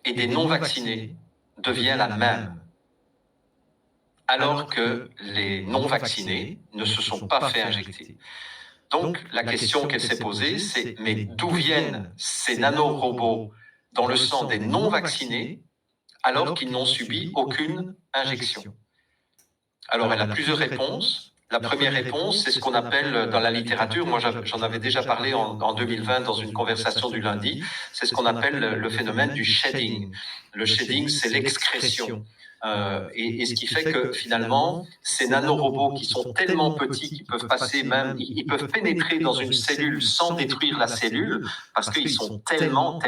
et des non-vaccinés devient la même, alors que les non-vaccinés ne se sont pas fait injecter. Donc, la question qu'elle s'est posée, c'est mais d'où viennent ces nanorobots dans le sang des non-vaccinés alors qu'ils n'ont subi aucune injection? Alors, elle a plusieurs réponses. La première réponse, c'est ce qu'on appelle dans la littérature, moi j'en avais déjà parlé en 2020 dans une conversation du lundi, c'est ce qu'on appelle le phénomène du shedding. Le shedding, c'est l'excrétion. Et ce qui fait que finalement, ces nanorobots qui sont tellement petits qu'ils peuvent passer même, ils peuvent pénétrer dans une cellule sans détruire la cellule, parce qu'ils sont tellement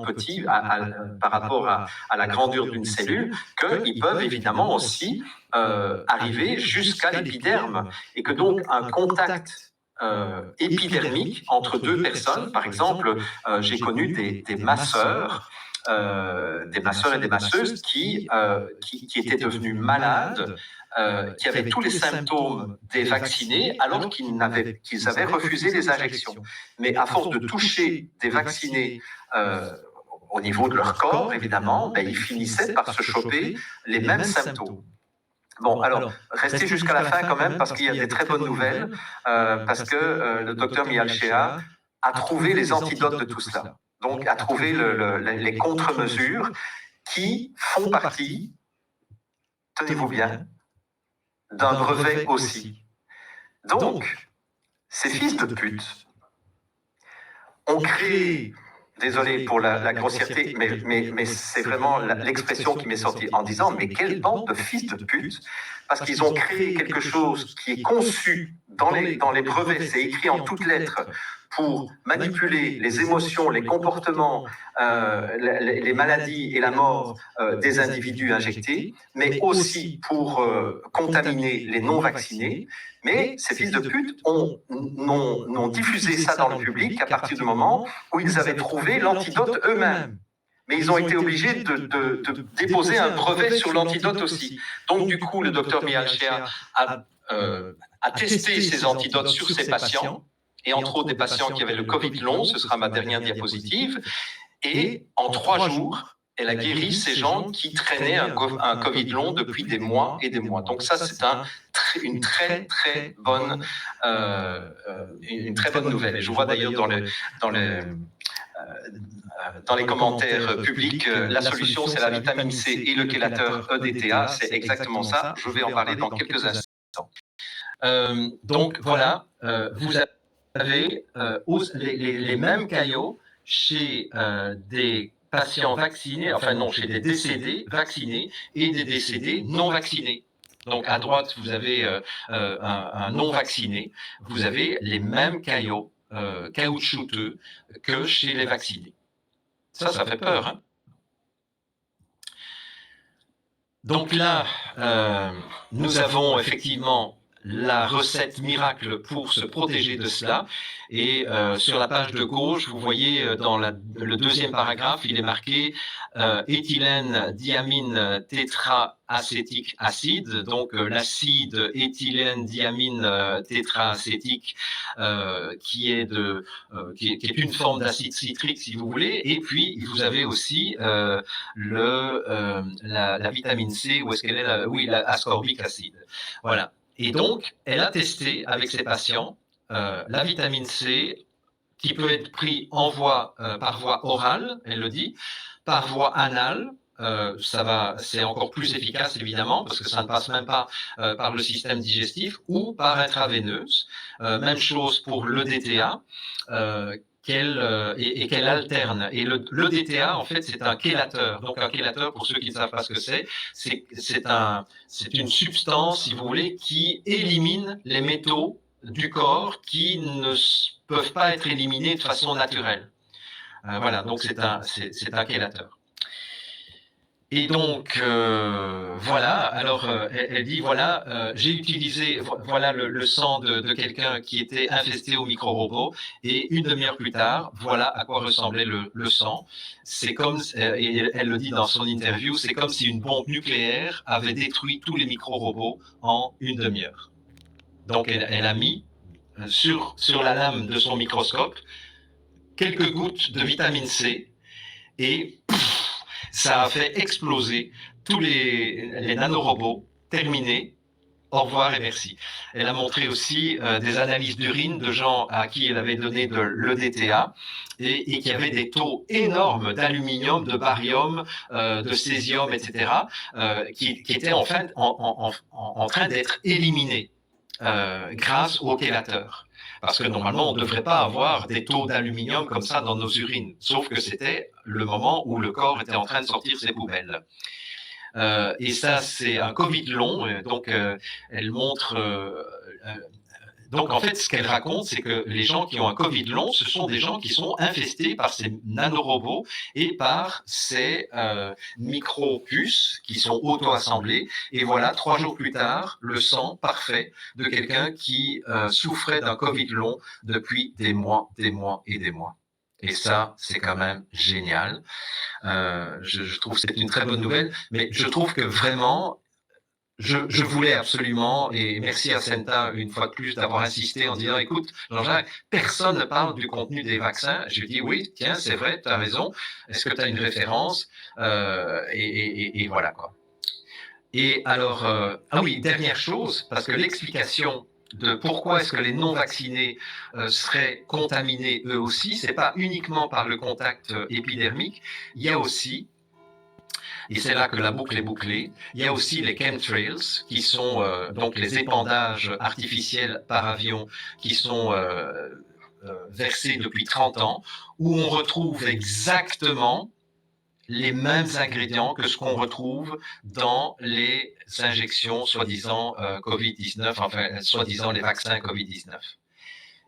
petits par rapport à la grandeur d'une cellule, qu'ils peuvent évidemment aussi arriver jusqu'à l'épiderme, et que donc un contact épidermique entre deux personnes, par exemple, j'ai connu des masseurs, des masseurs et des masseuses qui étaient devenus malades, qui avaient tous les symptômes des vaccinés alors qu'ils avaient refusé les injections. Mais à force de toucher des vaccinés au niveau de leur corps, évidemment, ben, ils finissaient par se choper les mêmes symptômes. Bon, alors, restez jusqu'à la fin quand même, parce qu'il y a des très bonnes nouvelles, parce que le docteur Mihalcea a trouvé les antidotes de tout cela. Donc, a trouvé les contre-mesures qui font partie, tenez-vous bien, d'un brevet aussi. Donc, ces fils de pute ont créé, désolé pour la grossièreté, mais c'est vraiment l'expression qui m'est sortie en disant, mais quelle bande de fils de pute, parce qu'ils ont créé quelque chose qui est conçu dans les brevets, c'est écrit en toutes lettres, pour manipuler les émotions, les comportements, les maladies et la mort des individus injectés, mais aussi pour contaminer les non-vaccinés. Mais ces fils de pute n'ont diffusé ça dans le public qu'à partir du moment où ils avaient trouvé l'antidote eux-mêmes. Mais ils ont été obligés de déposer un brevet sur l'antidote aussi. Donc du coup, le docteur Mihalcea a testé ces antidotes sur ses patients, et entre autres des patients qui avaient le Covid long, ce sera ma dernière diapositive, et en 3 jours, elle a guéri ces gens qui traînaient un Covid long depuis des mois et des mois. Donc ça, c'est une très bonne nouvelle. Et je vois d'ailleurs dans les commentaires publics, la solution, c'est la vitamine C et le chélateur EDTA. C'est exactement ça. Je vais en parler dans quelques instants. Donc voilà, vous avez les mêmes caillots chez des patients vaccinés, enfin non, chez des décédés vaccinés et des décédés non vaccinés. Donc à droite, vous avez un non vacciné, vous avez les mêmes caillots caoutchouteux que chez les vaccinés. Ça fait peur, hein? Donc là, nous avons effectivement la recette miracle pour se protéger de cela. Et sur la page de gauche, vous voyez dans le deuxième paragraphe, il est marqué éthylène diamine tétraacétique acide, donc l'acide éthylène diamine tétraacétique qui est une forme d'acide citrique si vous voulez. Et puis vous avez aussi la vitamine C, où est-ce qu'elle est oui, l'ascorbic acide. Voilà. Et donc, elle a testé avec ses patients la vitamine C qui peut être prise par voie orale, elle le dit, par voie anale. C'est encore plus efficace évidemment parce que ça ne passe même pas par le système digestif, ou par intraveineuse. Même chose pour l'EDTA. Qu'elle alterne. Et le DTA, en fait, c'est un chélateur. Donc un chélateur, pour ceux qui ne savent pas ce que c'est une substance, si vous voulez, qui élimine les métaux du corps qui ne peuvent pas être éliminés de façon naturelle. Voilà, donc c'est un chélateur. Et donc, voilà, alors elle dit, voilà, j'ai utilisé voilà le sang de quelqu'un qui était infesté au micro-robot, et une demi-heure plus tard, voilà à quoi ressemblait le sang. C'est comme, et elle le dit dans son interview, c'est comme si une bombe nucléaire avait détruit tous les micro-robots en une demi-heure. Donc elle a mis sur la lame de son microscope quelques gouttes de vitamine C, et Ça a fait exploser tous les nanorobots terminés. Au revoir et merci. Elle a montré aussi des analyses d'urine de gens à qui elle avait donné de l'EDTA et qui avaient des taux énormes d'aluminium, de barium, de césium, etc., qui étaient en fait en train d'être éliminés grâce au chélateur. Parce que normalement, on ne devrait pas avoir des taux d'aluminium comme ça dans nos urines, sauf que c'était le moment où le corps était en train de sortir ses poubelles. Et ça, c'est un Covid long. Donc, elle montre. Donc, en fait, ce qu'elle raconte, c'est que les gens qui ont un Covid long, ce sont des gens qui sont infestés par ces nanorobots et par ces micro-puces qui sont auto-assemblées. Et voilà, 3 jours plus tard, le sang parfait de quelqu'un qui souffrait d'un Covid long depuis des mois et des mois. Et ça, c'est quand même génial. Je trouve que c'est une très bonne nouvelle, mais je trouve que vraiment, je voulais absolument, et merci à Senta une fois de plus d'avoir insisté en disant, écoute, Jean-Jacques, personne ne parle du contenu des vaccins. Je dis, oui, tiens, c'est vrai, tu as raison. Est-ce que tu as une référence et voilà quoi. Et alors, ah oui, dernière chose, parce que l'explication de pourquoi est-ce que les non-vaccinés seraient contaminés eux aussi, c'est pas uniquement par le contact épidermique, il y a aussi, et c'est là que la boucle est bouclée, il y a aussi les chemtrails, qui sont donc les épandages artificiels par avion qui sont versés depuis 30 ans, où on retrouve exactement les mêmes ingrédients que ce qu'on retrouve dans les injections soi-disant Covid-19, enfin soi-disant les vaccins Covid-19.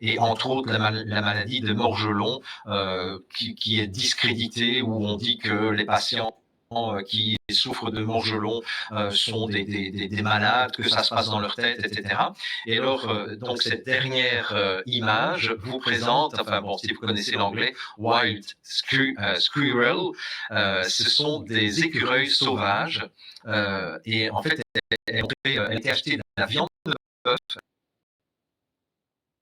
Et entre autres la maladie de Morgelon qui est discréditée, où on dit que les patients qui souffrent de Morgelon sont des malades, que ça se passe dans leur tête, etc. Et alors, donc cette dernière image vous présente, enfin bon, si vous connaissez l'anglais, Wild Squirrel, ce sont des écureuils sauvages, et en fait, elle était achetée de la viande de bœuf,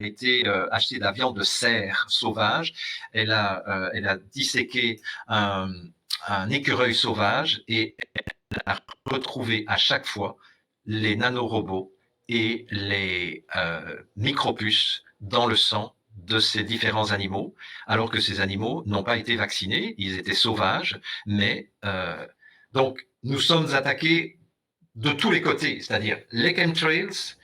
été acheté de la viande de cerf sauvage. Elle a disséqué un écureuil sauvage et elle a retrouvé à chaque fois les nanorobots et les micropuces dans le sang de ces différents animaux, alors que ces animaux n'ont pas été vaccinés, ils étaient sauvages, mais donc nous sommes attaqués de tous les côtés, c'est-à-dire les chemtrails,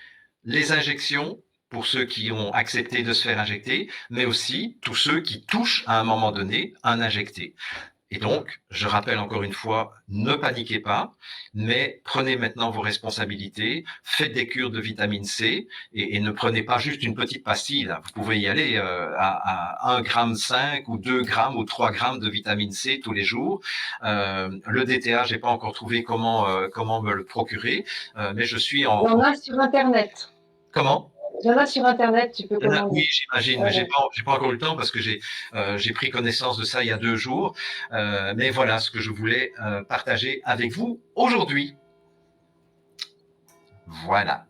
les injections, pour ceux qui ont accepté de se faire injecter, mais aussi tous ceux qui touchent à un moment donné un injecté. Et donc, je rappelle encore une fois, ne paniquez pas, mais prenez maintenant vos responsabilités, faites des cures de vitamine C et ne prenez pas juste une petite pastille. Là. Vous pouvez y aller à 1,5 g ou 2 grammes ou 3 grammes de vitamine C tous les jours. Le DTA, j'ai pas encore trouvé comment me le procurer, mais je suis en... Il y en a sur Internet. Comment ? Il y en a sur Internet, tu peux commander. Oui, j'imagine, mais j'ai pas encore eu le temps parce que j'ai pris connaissance de ça il y a 2 jours. Mais voilà ce que je voulais partager avec vous aujourd'hui. Voilà.